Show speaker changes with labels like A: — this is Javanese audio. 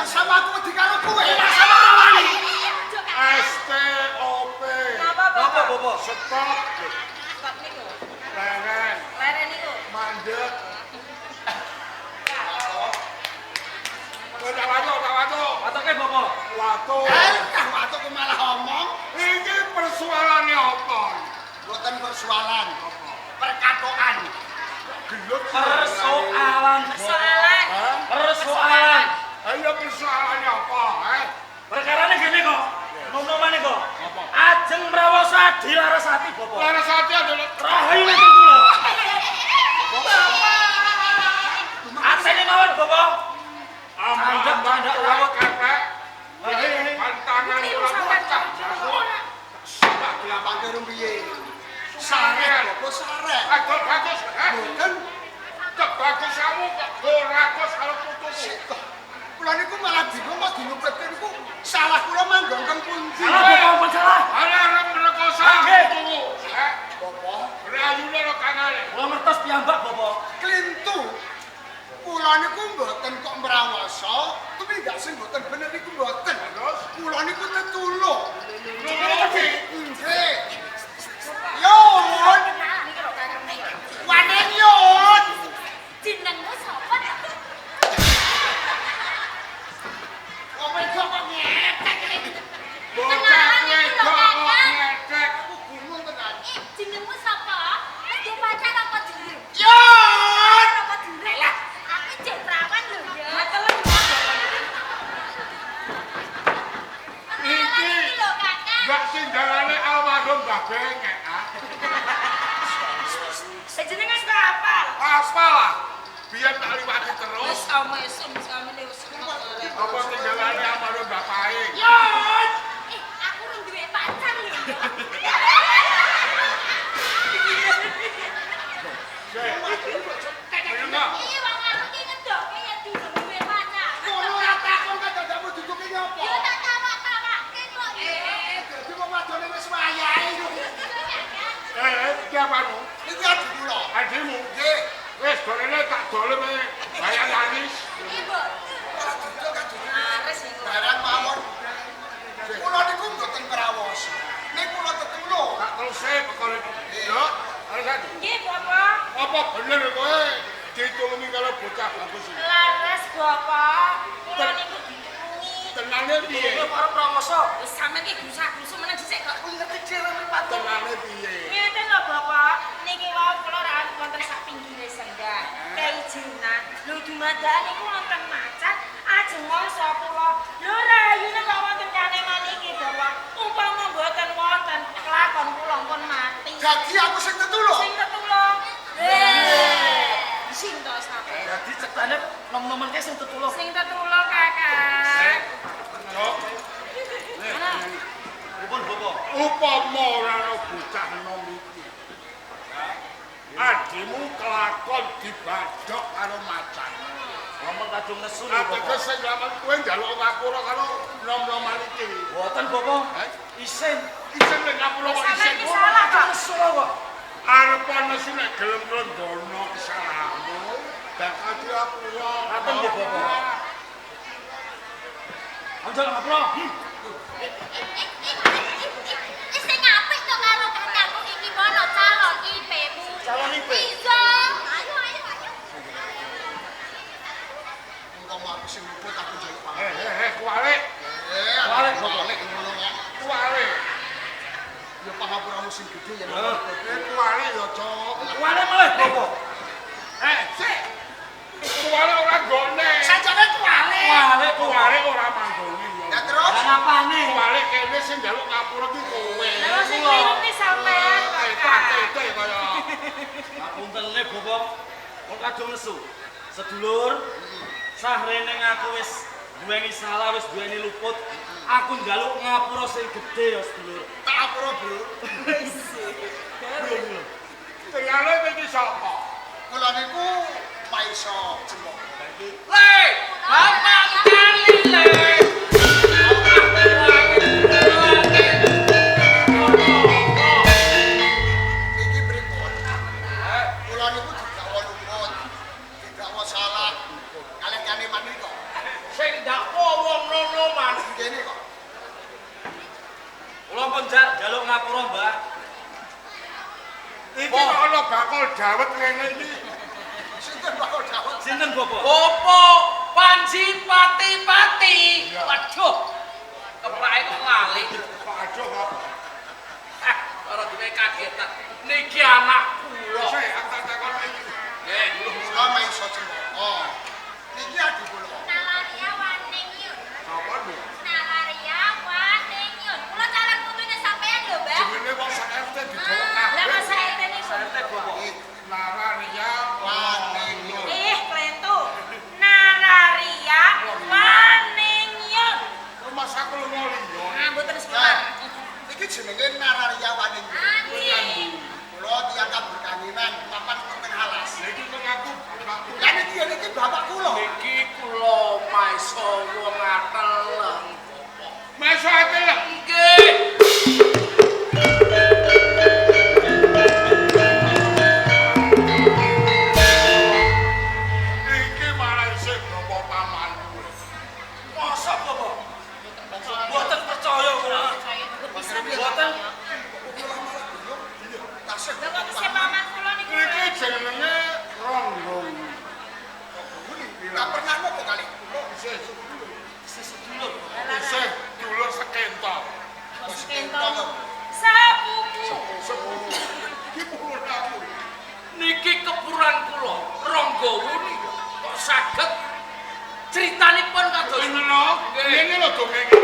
A: sama aku wedi karo kowe.
B: Sama rawani.
C: STOP.
B: Napa, Bapak?
C: Stop.
B: Stop niku.
C: Leren
B: niku.
C: Mandek. Waduh.
B: Watoke, Bapak.
C: Waduh.
A: Watuk ku malah omong.
C: Ini persoalannya apa?
A: Boten persoalan. Perkatokan.
C: Gelut.
B: Persoalan.
C: Ayo persoalannya apa?
B: Perkarane gini kok. Nom-nomane kok. Ajeng Mrawasa Dilarasati, Bapak.
C: Larasati adalah
B: Rahayu ning kula. Asene mawon, Bapak. Anggap tanda rawat
C: kepek. Pantangan ora pecah.
A: Tak dilapake rung piye. Sarek, Bapak sarek.
C: Agak bagus.
A: Boten
C: Kebagus kamu kok goragus karo putumu.
A: kula niku malah bingung kok dinyupetke niku salah kula manggon teng pundi.
B: Salah, Bapak, ampun salah.
C: Arep rekosa
B: Nggih.
C: putumu.
A: Bapak,
C: Rayune ro kanale.
B: Kula ngertos piyambak, Bapak.
A: klintu. Kula niku mboten kok mrawasa, tumindak sing mboten bener niku mboten.
C: Terus
A: Kula niku tetulung.
C: ngerti.
A: Nggih. Yun. Wanen yun.
D: Jenengmu sapa?
A: Wong wedok kok ngepek iki.
C: Bocah wedok kok ngekek.
A: Aku bingung tenan.
D: Jenengmu sapa? Wis duwe pacar apa jeneng?
A: Yun.
D: Apa jeneng? Lah, aku jek prawan lho ya. Matelen.
C: Iki
D: Lho, Kakak.
C: gak sindalane almarhum Mbah Bengek.
B: Jenengan tak apal.
C: Apalah. Biar tak liwati terus.
B: Sama sami wis
C: Apa tinggalane almarhum Mbah Paing.
B: Yon.
D: Aku urung duwe pacar lho ya. Iya, wong aku ki ngedoke ya durung duwe pacar.
A: Kono ora takon kok dadakmu duduke nyapa.
D: Yo tak tawak-tawakke kok.
A: Dadi wong wadone wis wayahe.
C: Iki apamu?
A: Iki adi kula.
C: Adimu.
A: Nggih.
C: Wis gorene tak dolem bayang nangis.
D: Ibu.
A: Ora duduk kan duduk.
D: Ares iku.
A: Barang mawon. Kula niku mboten mrawasa. Nek kula tetulung.
C: Tak teruse perkara yo. Ayo
D: Nggih, Bapak.
C: apa bener kowe ditulungi kalau bocah bagus iki?
D: Laras, Bapak. Kula niku ditulungi.
C: Tenane piye?
B: Para pramoso.
D: Wis sampeyan ki gusah-gusu meneng dhisik kok ngerti dhewe mripat.
C: Tenane piye?
D: Ngeten lho, Bapak. Niki wau kula rawuh wonten sak pinggire sendang. Keijinan. Lho dumadakan niku wonten macan, ajeng mangsa kula. Lho rayune kok wonten kane maniki, Bapak. Umpama mboten wonten kelakon kula pun mati.
A: Dadi aku sing tetulung.
D: Sing tetulung. Sing to sampe.
B: Jadi ceritanya nom-noman kayak sing tetulung.
D: Sing tetulung, Kakak.
C: Yo.
B: Pripun, Bapak?
C: Upama ora ana bocah enom iki. Adimu kelakon dibadhok karo macan.
B: Ngomong kadung nesu lho,
C: Ateke
B: Bapak.
C: sing lamun kowe njaluk ngapura karo nom-noman iki.
B: Boten, Bapak. Isin.
C: Isin nek ngapura kok isin.
D: Sampeyan ki salah, Kak.
B: Nesu lho, kok.
C: Arep ana sing nek gelem ndono kesalahanmu, bakal diapura.
B: Ngaten nggih, Bapak. Anjal ngapura.
D: Sing apik to karo kakakku iki mono calon IP-mu.
B: Calon IP?
D: Iya. Ayo.
A: Umpama aku sing luput aku njaluk
C: Kuwale.
A: Kuwale Bapak ngono kok.
C: Kuwale.
A: Ya pangapuramu sing gedhe ya.
C: Kuwale ya, Cok.
B: Kuwale meleh, Bapak.
C: Sik. Kuwale ora gone.
A: Sajane kuwale.
C: Kuwale ora manggone ya.
A: Ya terus
B: Lan apane?
C: Kuwale kene sing njaluk ngapura ki kowe.
D: Lha sing kliru ki sampean, Kakak.
C: Tete kaya.
B: Ngapuntene, Bapak. Wong kadung nesu. Sedulur, sahrene aku wis duweni salah, wis duweni luput. Aku njaluk ngapura sing gedhe ya, sedulur.
A: tak apura, Bro.
C: Ternyata iki sapa?
A: Kula niku Maiso Jemok.
B: Le, Bapak kali le.
A: Iki pripun? Kula niku didakwa luput. Didakwa salah. Kalian kane menika.
B: Sing dakwa
C: man.
A: Kene kok.
B: Kula pun njaluk ngapura, Mbah.
C: Iki ana bakal dawet ngene iki.
A: Sinten bakal jawab?
B: Sinten, Bapak?
E: Opo Panji Pati-pati. Waduh. Keprake kok lali.
C: Waduh kok.
E: Ora dhewe kagetan. Niki anak kula.
C: Sik tak takon iki.
A: Kula main sojo. Oh. Niki adi kula.
F: Nalaria Waning Yun.
C: Apa lho?
F: Nalaria Waning Yun. Kula calon putune sampean lho, Mbak.
C: Jenenge wong sak RT digolong
D: Lah
C: kabeh.
D: masa RT niku.
C: Nararia Waning.
D: Klentu. Nararia Waningyon.
C: Rumah saku lunga liya.
D: Ah, mboten sekolah.
A: Niki jenenge Nararia Waning.
F: Anjing.
A: Kula diangkat berkanginan papan teng alas.
C: Iki kok aku bapakku.
A: Lah niki bapak kula.
E: Niki kula maisa wong ateleng.
C: Masa ateleng.
E: Nggih.
C: Iki malah isih bapa pamanku.
B: Masa, Bapak? Mboten percaya kula. Mboten.
A: Tasih.
D: Lah kok tesih paman kula niku.
C: Iki jenenge Ronggong.
A: Tak pernah nopo kali.
C: Isih
B: Sedulur.
C: isih dulur sekentol.
D: Kentong. Sapupu.
C: Sepuluh. Iki puluh aku.
E: Niki kepuran kula. Ronggowo niki kok saged critanipun kados
C: Ngono.
E: Nggih.
C: Ngene lho dongenge.